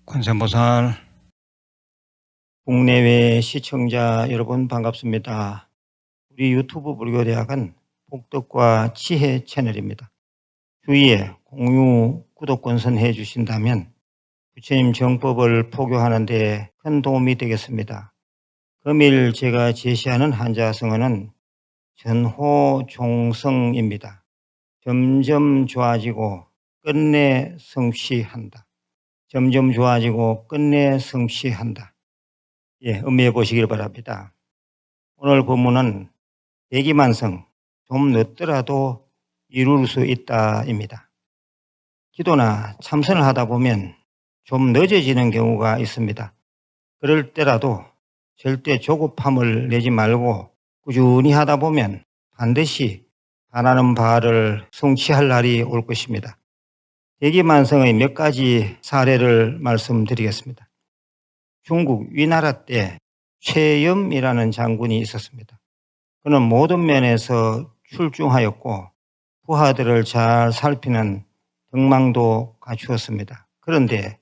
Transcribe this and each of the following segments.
관세음보살, 국내외 시청자 여러분 반갑습니다. 우리 유튜브 불교대학은 복덕과 지혜 채널입니다. 주위에 공유, 구독 권선해 주신다면 부처님 정법을 포교하는 데 큰 도움이 되겠습니다. 금일 제가 제시하는 한자성어는 전호종성입니다. 점점 좋아지고 끝내 성취한다. 점점 좋아지고 끝내 성취한다. 음미해 보시길 바랍니다. 오늘 본문은 대기만성, 좀 늦더라도 이룰 수 있다입니다. 기도나 참선을 하다 보면 좀 늦어지는 경우가 있습니다. 그럴 때라도 절대 조급함을 내지 말고 꾸준히 하다 보면 반드시 바라는 바를 성취할 날이 올 것입니다. 대기만성의 몇 가지 사례를 말씀드리겠습니다. 중국 위나라 때 최염이라는 장군이 있었습니다. 그는 모든 면에서 출중하였고 부하들을 잘 살피는 덕망도 갖추었습니다. 그런데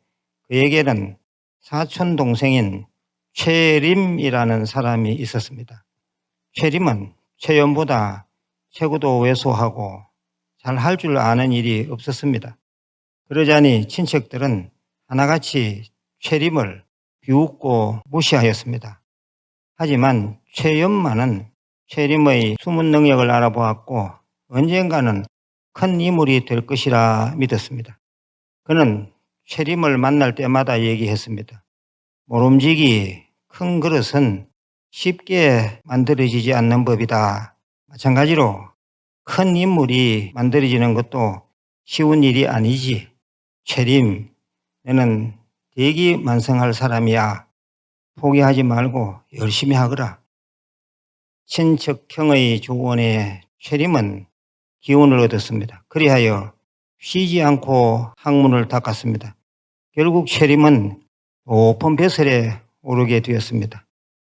그에게는 사촌 동생인 최림이라는 사람이 있었습니다. 최림은 최염보다 체구도 왜소하고 잘 할 줄 아는 일이 없었습니다. 그러자니 친척들은 하나같이 최림을 비웃고 무시하였습니다. 하지만 최염만은 최림의 숨은 능력을 알아보았고 언젠가는 큰 인물이 될 것이라 믿었습니다. 그는 최림을 만날 때마다 얘기했습니다. 모름지기 큰 그릇은 쉽게 만들어지지 않는 법이다. 마찬가지로 큰 인물이 만들어지는 것도 쉬운 일이 아니지. 최림, 너는 대기만성할 사람이야. 포기하지 말고 열심히 하거라. 친척형의 조언에 최림은 기운을 얻었습니다. 그리하여 쉬지 않고 학문을 닦았습니다. 결국 최림은 높은 벼슬에 오르게 되었습니다.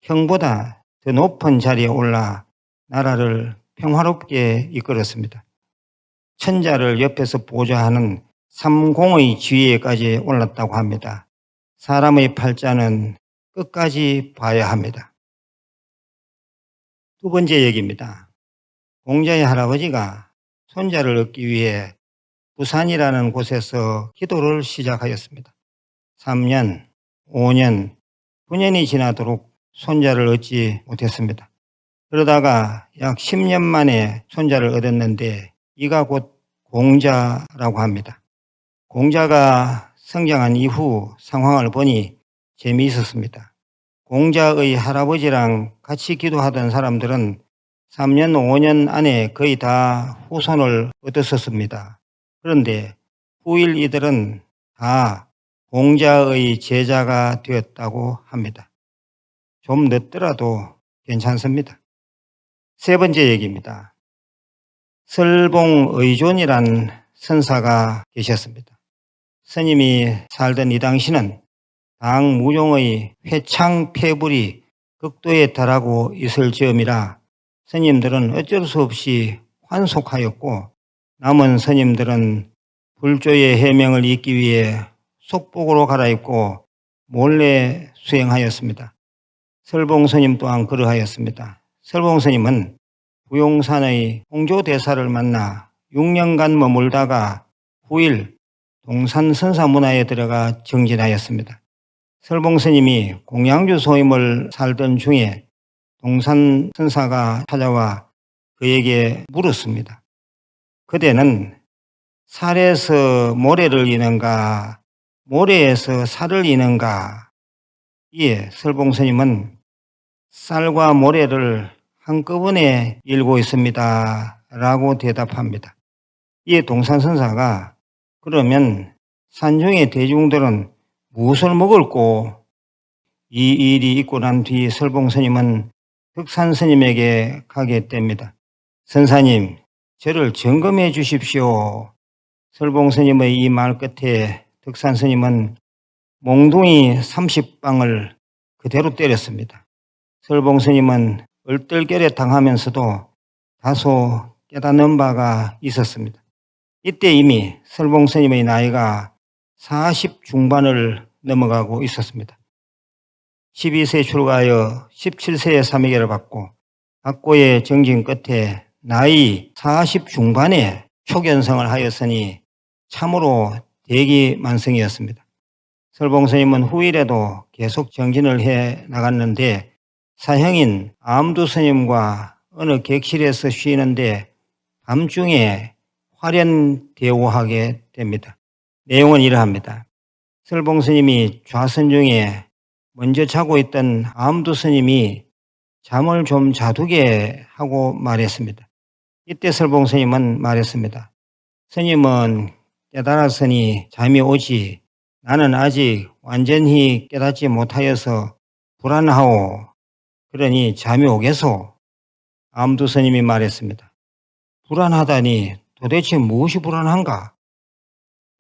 형보다 더 높은 자리에 올라 나라를 평화롭게 이끌었습니다. 천자를 옆에서 보좌하는 삼공의 지위에까지 올랐다고 합니다. 사람의 팔자는 끝까지 봐야 합니다. 두 번째 얘기입니다. 공자의 할아버지가 손자를 얻기 위해 부산이라는 곳에서 기도를 시작하였습니다. 3년, 5년, 9년이 지나도록 손자를 얻지 못했습니다. 그러다가 약 10년 만에 손자를 얻었는데 이가 곧 공자라고 합니다. 공자가 성장한 이후 상황을 보니 재미있었습니다. 공자의 할아버지랑 같이 기도하던 사람들은 3년, 5년 안에 거의 다 후손을 얻었었습니다. 그런데 후일 이들은 다 공자의 제자가 되었다고 합니다. 좀 늦더라도 괜찮습니다. 세 번째 얘기입니다. 설봉의존이란 선사가 계셨습니다. 스님이 살던 이 당시는 당무종의 회창폐불이 극도에 달하고 있을 즈음이라 스님들은 어쩔 수 없이 환속하였고 남은 스님들은 불조의 해명을 잇기 위해 속복으로 갈아입고 몰래 수행하였습니다. 설봉스님 또한 그러하였습니다. 설봉스님은 부용산의 홍조대사를 만나 6년간 머물다가 후일 동산선사문화에 들어가 정진하였습니다. 설봉스님이 공양주 소임을 살던 중에 동산선사가 찾아와 그에게 물었습니다. 그대는 살에서 모래를 이는가 모래에서 살을 이는가? 이에 설봉스님은 쌀과 모래를 한꺼번에 일고 있습니다 라고 대답합니다. 이에 동산선사가 그러면 산중의 대중들은 무엇을 먹을꼬? 이 일이 있고 난 뒤 설봉스님은 덕산스님에게 가게 됩니다. 선사님, 저를 점검해 주십시오. 설봉스님의 이 말 끝에 덕산스님은 몽둥이 30방을 그대로 때렸습니다. 설봉스님은 얼떨결에 당하면서도 다소 깨닫는 바가 있었습니다. 이때 이미 설봉 스님의 나이가 40 중반을 넘어가고 있었습니다. 12세 출가하여 17세에 사미계를 받고 박고의 정진 끝에 나이 40 중반에 초견성을 하였으니 참으로 대기만성이었습니다. 설봉 스님은 후일에도 계속 정진을 해 나갔는데 사형인 암두 스님과 어느 객실에서 쉬는데 밤중에 화련대오하게 됩니다. 내용은 이러합니다. 설봉 스님이 좌선 중에 먼저 자고 있던 암두 스님이 잠을 좀 자두게 하고 말했습니다. 이때 설봉 스님은 말했습니다. 스님은 깨달았으니 잠이 오지 나는 아직 완전히 깨닫지 못하여서 불안하오. 그러니 잠이 오겠소. 암두 스님이 말했습니다. 불안하다니 도대체 무엇이 불안한가?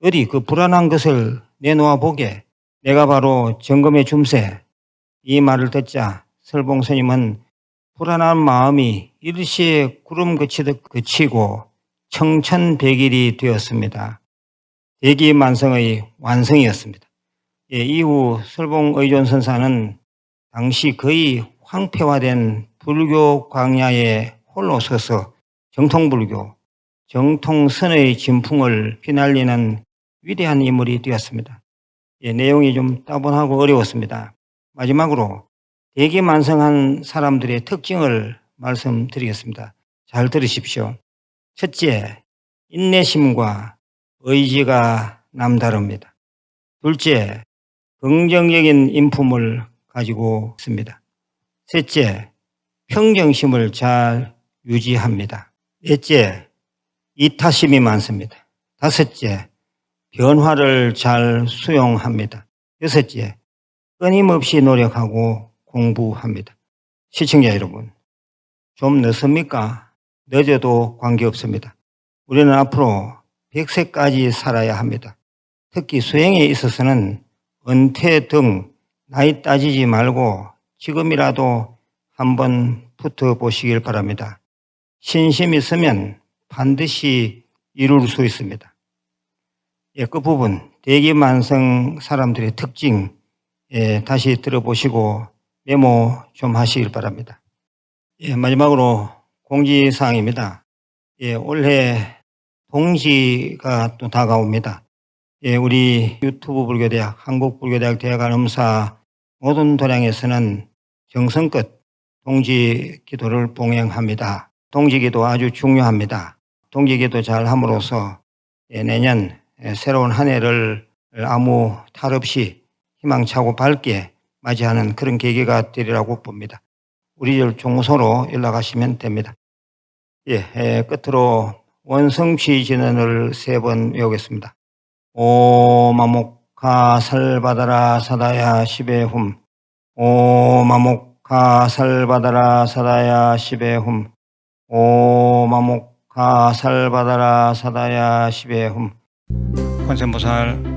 어디 그 불안한 것을 내놓아 보게. 내가 바로 점검해 줌세. 이 말을 듣자 설봉 스님은 불안한 마음이 일시에 구름 그치듯 그치고 청천백일이 되었습니다. 대기만성의 완성이었습니다. 이후 설봉 의존선사는 당시 거의 황폐화된 불교 광야에 홀로 서서 정통불교, 정통선의 진풍을 휘날리는 위대한 인물이 되었습니다. 내용이 좀 따분하고 어려웠습니다. 마지막으로 대기만성한 사람들의 특징을 말씀드리겠습니다. 잘 들으십시오. 첫째, 인내심과 의지가 남다릅니다. 둘째, 긍정적인 인품을 가지고 있습니다. 셋째, 평정심을 잘 유지합니다. 넷째, 이타심이 많습니다. 다섯째, 변화를 잘 수용합니다. 여섯째, 끊임없이 노력하고 공부합니다. 시청자 여러분, 좀 늦습니까? 늦어도 관계없습니다. 우리는 앞으로 100세까지 살아야 합니다. 특히 수행에 있어서는 은퇴 등 나이 따지지 말고 지금이라도 한번 붙어보시길 바랍니다. 신심이 있으면 반드시 이룰 수 있습니다. 끝부분 대기만성 사람들의 특징 다시 들어보시고 메모 좀 하시길 바랍니다. 마지막으로 공지사항입니다. 올해 동지가 또 다가옵니다. 우리 유튜브 불교대학, 한국불교대학 대학원음사 모든 도량에서는 정성껏 동지 기도를 봉행합니다. 동지 기도 아주 중요합니다. 동지 기도 잘 함으로써 내년 새로운 한 해를 아무 탈 없이 희망차고 밝게 맞이하는 그런 계기가 되리라고 봅니다. 우리 종소로 연락하시면 됩니다. 끝으로 원성취 진언을 3번 외우겠습니다. 오마목하 살바다라 사다야 시베훔. 오마목하 살바다라 사다야 시베훔. 오마목하 살바다라 사다야 시베훔. 관세음보살